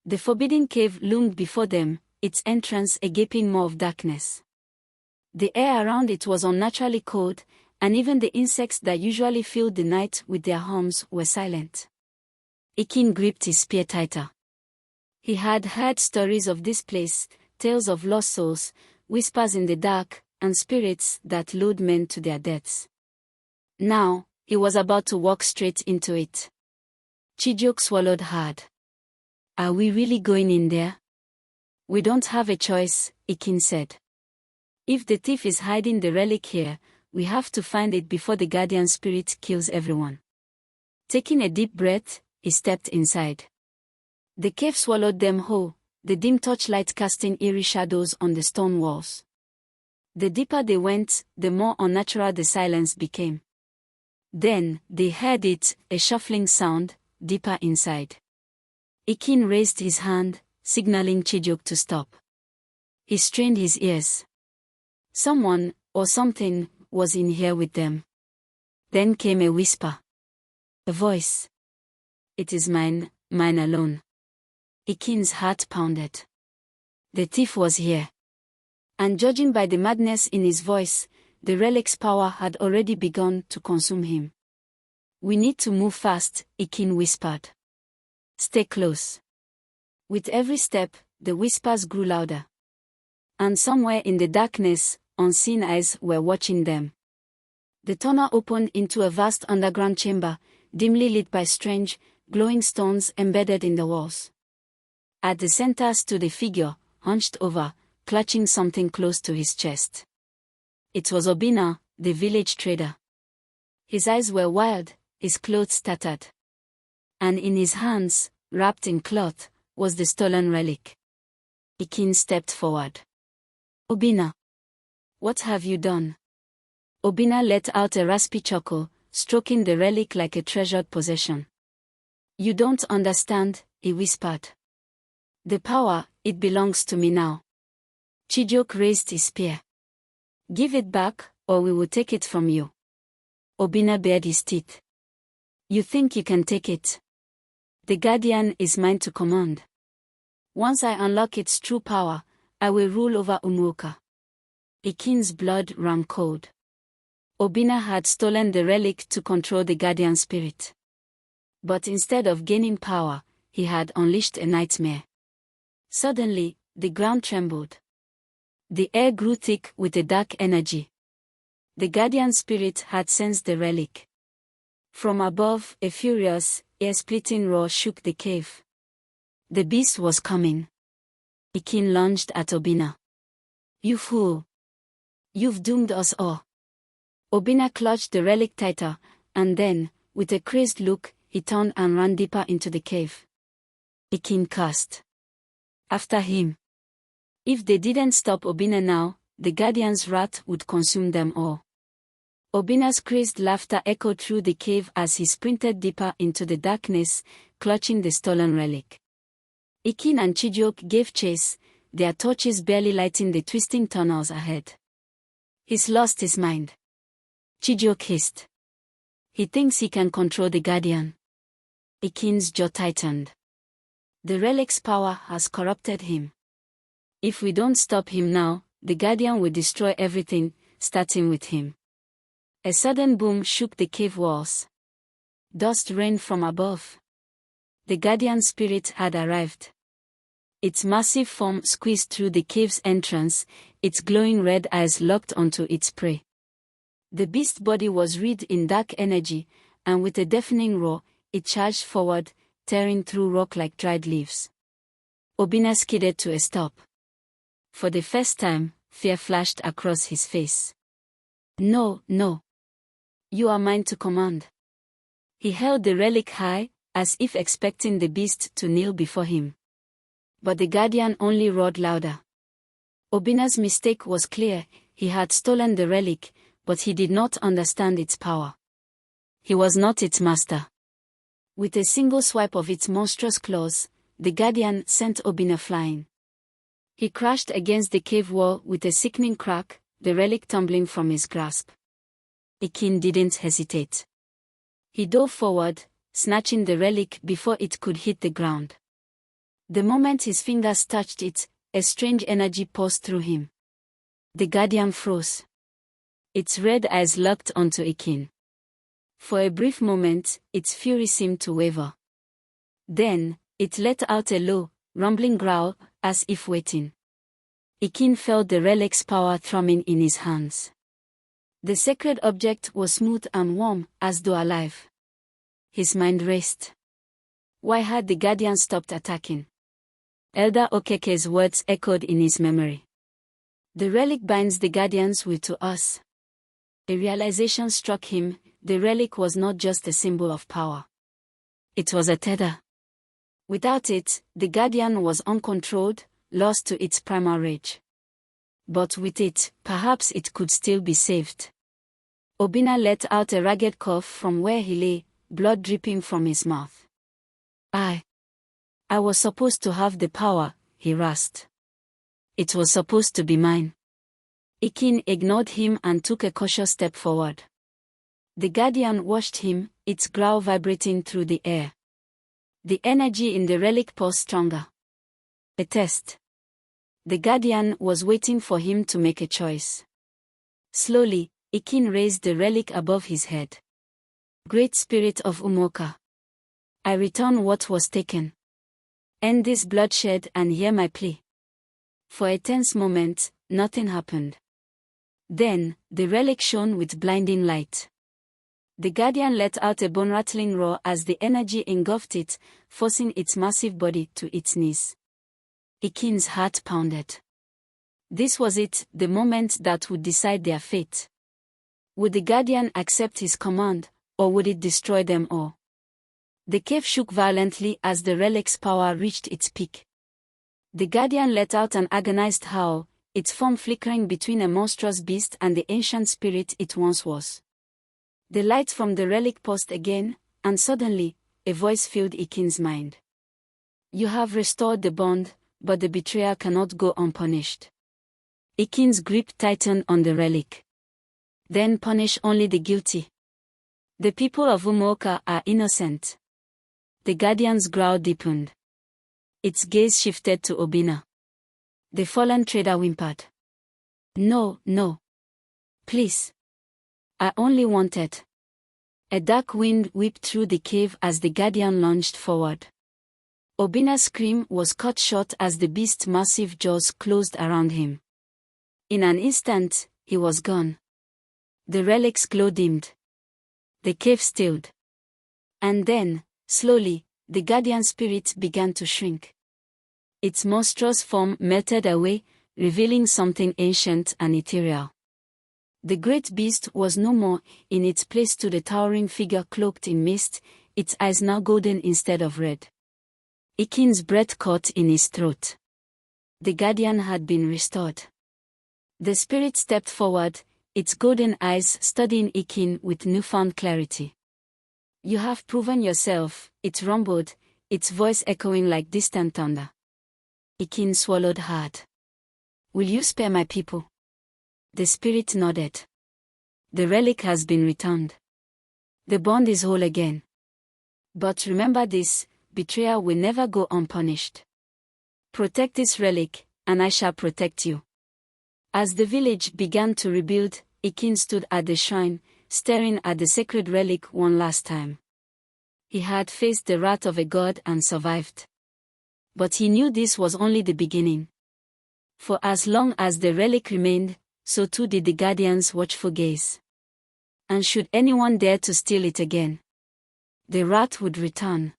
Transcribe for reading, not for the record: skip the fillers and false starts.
The forbidden cave loomed before them, its entrance a gaping maw of darkness. The air around it was unnaturally cold, and even the insects that usually filled the night with their hums were silent. Ikin gripped his spear tighter. He had heard stories of this place, tales of lost souls, whispers in the dark, and spirits that lured men to their deaths. Now, he was about to walk straight into it. Chijioke swallowed hard. Are we really going in there? We don't have a choice, Ikin said. If the thief is hiding the relic here, we have to find it before the guardian spirit kills everyone. Taking a deep breath, he stepped inside. The cave swallowed them whole, the dim torchlight casting eerie shadows on the stone walls. The deeper they went, the more unnatural the silence became. Then, they heard it, a shuffling sound, deeper inside. Ikin raised his hand, signaling Chijioke to stop. He strained his ears. Someone, or something, was in here with them. Then came a whisper. A voice. It is mine, mine alone. Ikin's heart pounded. The thief was here. And judging by the madness in his voice, the relic's power had already begun to consume him. We need to move fast, Ikin whispered. Stay close. With every step, the whispers grew louder. And somewhere in the darkness, unseen eyes were watching them. The tunnel opened into a vast underground chamber, dimly lit by strange, glowing stones embedded in the walls. At the center stood a figure, hunched over, clutching something close to his chest. It was Obina, the village trader. His eyes were wild, his clothes tattered. And in his hands, wrapped in cloth, was the stolen relic. Ikin stepped forward. Obina. What have you done? Obina let out a raspy chuckle, stroking the relic like a treasured possession. You don't understand, he whispered. The power, it belongs to me now. Chijioke raised his spear. Give it back, or we will take it from you. Obina bared his teeth. You think you can take it? The guardian is mine to command. Once I unlock its true power, I will rule over Umuoka. Ikin's blood ran cold. Obina had stolen the relic to control the guardian spirit. But instead of gaining power, he had unleashed a nightmare. Suddenly, the ground trembled. The air grew thick with a dark energy. The guardian spirit had sensed the relic. From above, a furious, ear-splitting roar shook the cave. The beast was coming. Ikin lunged at Obina. You fool! You've doomed us all. Obina clutched the relic tighter, and then, with a crazed look, he turned and ran deeper into the cave. Ikin cursed. After him. If they didn't stop Obina now, the guardian's wrath would consume them all. Obina's crazed laughter echoed through the cave as he sprinted deeper into the darkness, clutching the stolen relic. Ikin and Chijioke gave chase, their torches barely lighting the twisting tunnels ahead. He's lost his mind. Chijioke hissed. He thinks he can control the guardian. Ikin's jaw tightened. The relic's power has corrupted him. If we don't stop him now, the guardian will destroy everything, starting with him. A sudden boom shook the cave walls. Dust rained from above. The guardian spirit had arrived. Its massive form squeezed through the cave's entrance, its glowing red eyes locked onto its prey. The beast's body was wreathed in dark energy, and with a deafening roar, it charged forward, tearing through rock like dried leaves. Obina skidded to a stop. For the first time, fear flashed across his face. No, no. You are mine to command. He held the relic high, as if expecting the beast to kneel before him. But the guardian only roared louder. Obina's mistake was clear, he had stolen the relic, but he did not understand its power. He was not its master. With a single swipe of its monstrous claws, the guardian sent Obina flying. He crashed against the cave wall with a sickening crack, the relic tumbling from his grasp. Ikin didn't hesitate. He dove forward, snatching the relic before it could hit the ground. The moment his fingers touched it, a strange energy passed through him. The guardian froze. Its red eyes locked onto Ekin. For a brief moment, its fury seemed to waver. Then, it let out a low, rumbling growl, as if waiting. Ekin felt the relic's power thrumming in his hands. The sacred object was smooth and warm, as though alive. His mind raced. Why had the guardian stopped attacking? Elder Okeke's words echoed in his memory. The relic binds the guardian's will to us. A realization struck him: the relic was not just a symbol of power. It was a tether. Without it, the guardian was uncontrolled, lost to its primal rage. But with it, perhaps it could still be saved. Obina let out a ragged cough from where he lay, blood dripping from his mouth. I was supposed to have the power, he rasped. It was supposed to be mine. Ekin ignored him and took a cautious step forward. The guardian watched him, its growl vibrating through the air. The energy in the relic pulsed stronger. A test. The guardian was waiting for him to make a choice. Slowly, Ekin raised the relic above his head. Great Spirit of Umoka, I return what was taken. End this bloodshed and hear my plea. For a tense moment, nothing happened. Then, the relic shone with blinding light. The guardian let out a bone-rattling roar as the energy engulfed it, forcing its massive body to its knees. Ekin's heart pounded. This was it, the moment that would decide their fate. Would the guardian accept his command, or would it destroy them all? The cave shook violently as the relic's power reached its peak. The guardian let out an agonized howl, its form flickering between a monstrous beast and the ancient spirit it once was. The light from the relic paused again, and suddenly, a voice filled Ekin's mind. You have restored the bond, but the betrayer cannot go unpunished. Ekin's grip tightened on the relic. Then punish only the guilty. The people of Umoka are innocent. The guardian's growl deepened. Its gaze shifted to Obina. The fallen trader whimpered. No. Please. I only wanted. A dark wind whipped through the cave as the guardian lunged forward. Obina's scream was cut short as the beast's massive jaws closed around him. In an instant, he was gone. The relic's glow dimmed. The cave stilled. And then, slowly, the guardian spirit began to shrink. Its monstrous form melted away, revealing something ancient and ethereal. The great beast was no more. In its place stood a towering figure cloaked in mist, its eyes now golden instead of red. Ekin's breath caught in his throat. The guardian had been restored. The spirit stepped forward, its golden eyes studying Ekin with newfound clarity. You have proven yourself, it rumbled, its voice echoing like distant thunder. Ekin swallowed hard. Will you spare my people? The spirit nodded. The relic has been returned. The bond is whole again. But remember this, betrayal will never go unpunished. Protect this relic, and I shall protect you. As the village began to rebuild, Ekin stood at the shrine, staring at the sacred relic one last time. He had faced the wrath of a god and survived. But he knew this was only the beginning. For as long as the relic remained, so too did the guardian's watchful gaze. And should anyone dare to steal it again, the wrath would return.